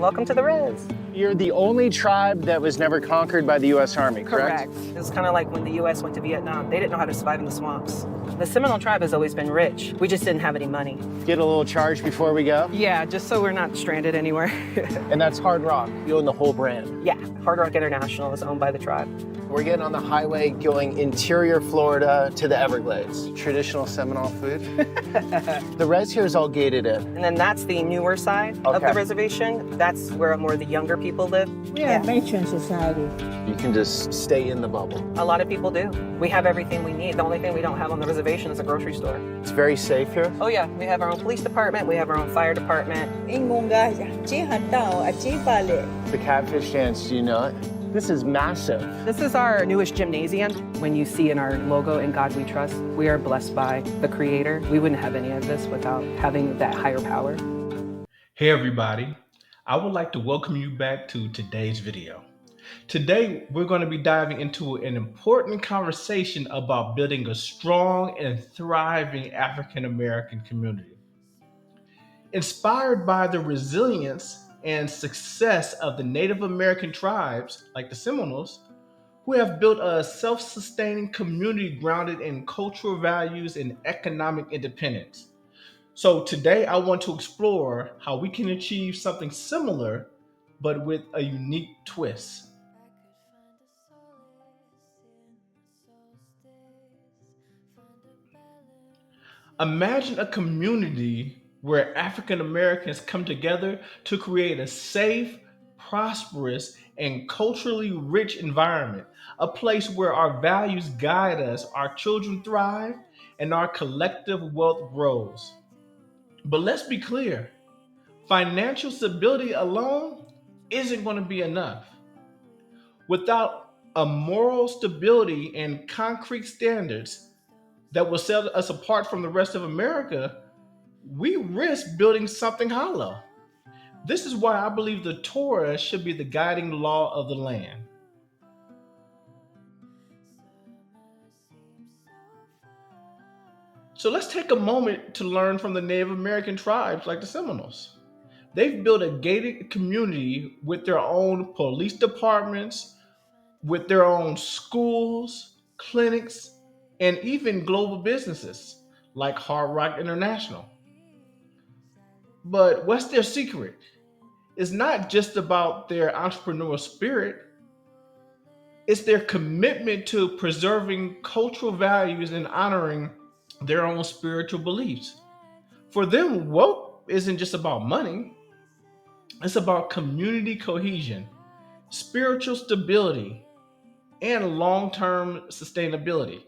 Welcome to the Res. You're the only tribe that was never conquered by the U.S. Army, correct? It's kind of like when the U.S. went to Vietnam. They didn't know how to survive in the swamps. The Seminole tribe has always been rich. We just didn't have any money. Get a little charge before we go? Yeah, just so we're not stranded anywhere. And that's Hard Rock. You own the whole brand. Yeah, Hard Rock International is owned by the tribe. We're getting on the highway going interior Florida to the Everglades. Traditional Seminole food. The res here is all gated in. And then that's the newer side of the reservation. That's where more of the younger people live. Yeah, matron society. You can just stay in the bubble. A lot of people do. We have everything we need. The only thing we don't have on the reservation is a grocery store. It's very safe here. Oh yeah, we have our own police department. We have our own fire department. The catfish dance, do you know it? This is massive. This is our newest gymnasium. When you see in our logo, "In God We Trust," we are blessed by the Creator. We wouldn't have any of this without having that higher power. Hey everybody, I would like to welcome you back to today's video. Today, we're going to be diving into an important conversation about building a strong and thriving African American community. Inspired by the resilience and success of the Native American tribes, like the Seminoles, who have built a self-sustaining community grounded in cultural values and economic independence. So today I want to explore how we can achieve something similar, but with a unique twist. Imagine a community where African Americans come together to create a safe, prosperous, and culturally rich environment, a place where our values guide us, our children thrive, and our collective wealth grows. But let's be clear, financial stability alone isn't going to be enough. Without a moral stability and concrete standards that will set us apart from the rest of America, we risk building something hollow. This is why I believe the Torah should be the guiding law of the land. So let's take a moment to learn from the Native American tribes like the Seminoles. They've built a gated community with their own police departments, with their own schools, clinics, and even global businesses like Hard Rock International. But what's their secret? It's not just about their entrepreneurial spirit. It's their commitment to preserving cultural values and honoring their own spiritual beliefs. For them, wealth isn't just about money. It's about community cohesion, spiritual stability, and long-term sustainability.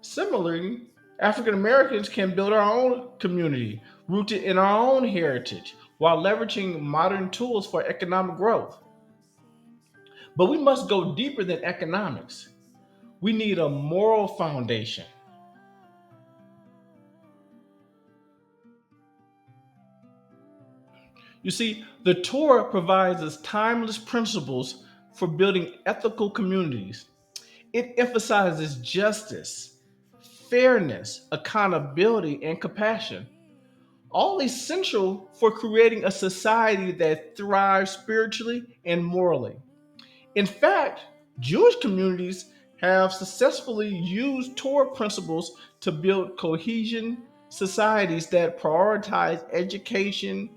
Similarly, African Americans can build our own community rooted in our own heritage while leveraging modern tools for economic growth. But we must go deeper than economics. We need a moral foundation. You see, the Torah provides us timeless principles for building ethical communities. It emphasizes justice, fairness, accountability, and compassion, all essential for creating a society that thrives spiritually and morally. In fact, Jewish communities have successfully used Torah principles to build cohesion societies that prioritize education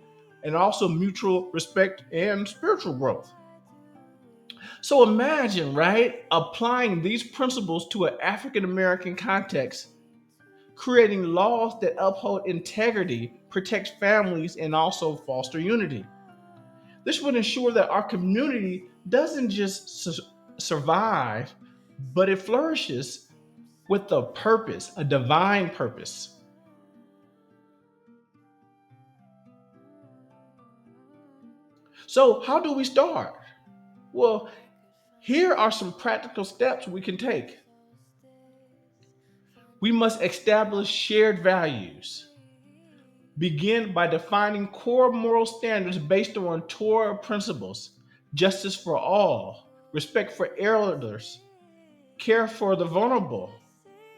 and also mutual respect and spiritual growth. So imagine, right, applying these principles to an African American context, creating laws that uphold integrity, protect families, and also foster unity. This would ensure that our community doesn't just survive, but it flourishes with a purpose, a divine purpose. So, how do we start? Well, here are some practical steps we can take. We must establish shared values. Begin by defining core moral standards based on Torah principles: justice for all, respect for elders, care for the vulnerable,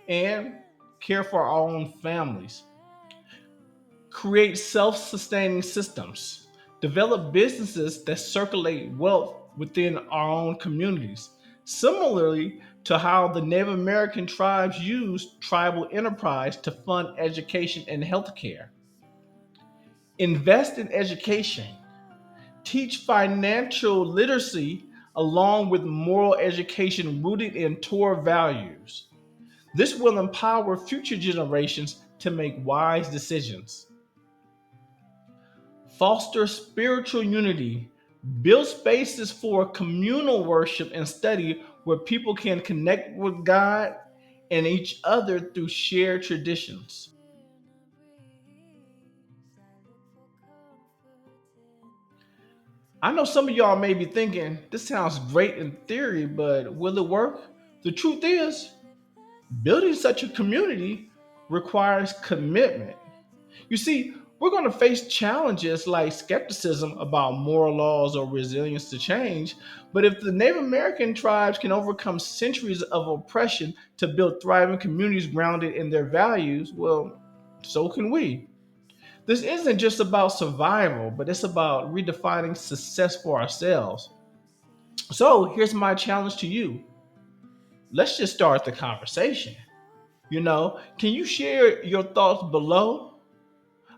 and care for our own families. Create self-sustaining systems. develop businesses that circulate wealth within our own communities, similarly to how the Native American tribes used tribal enterprise to fund education and healthcare. Invest in education, teach financial literacy along with moral education rooted in Torah values. This will empower future generations to make wise decisions. Foster spiritual unity. Build spaces for communal worship and study where people can connect with God and each other through shared traditions. I know some of y'all may be thinking, this sounds great in theory, but will it work? The truth is, building such a community requires commitment. You see, we're going to face challenges like skepticism about moral laws or resilience to change. But if the Native American tribes can overcome centuries of oppression to build thriving communities grounded in their values, well, so can we. This isn't just about survival, but it's about redefining success for ourselves. So here's my challenge to you. Let's just start the conversation. Can you share your thoughts below?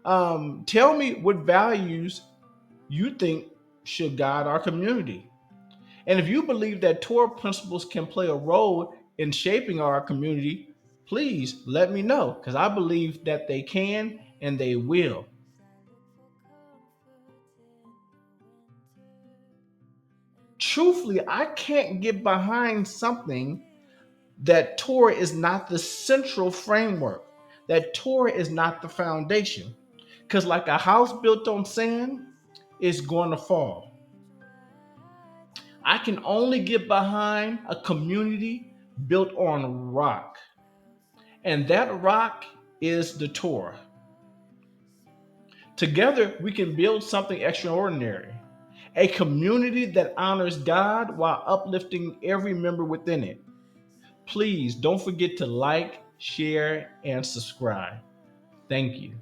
Tell me what values you think should guide our community. And if you believe that Torah principles can play a role in shaping our community, please let me know because I believe that they can and they will. Truthfully, I can't get behind something that Torah is not the central framework, that Torah is not the foundation. Because like a house built on sand is going to fall. I can only get behind a community built on rock. And that rock is the Torah. Together, we can build something extraordinary. A community that honors God while uplifting every member within it. Please don't forget to like, share, and subscribe. Thank you.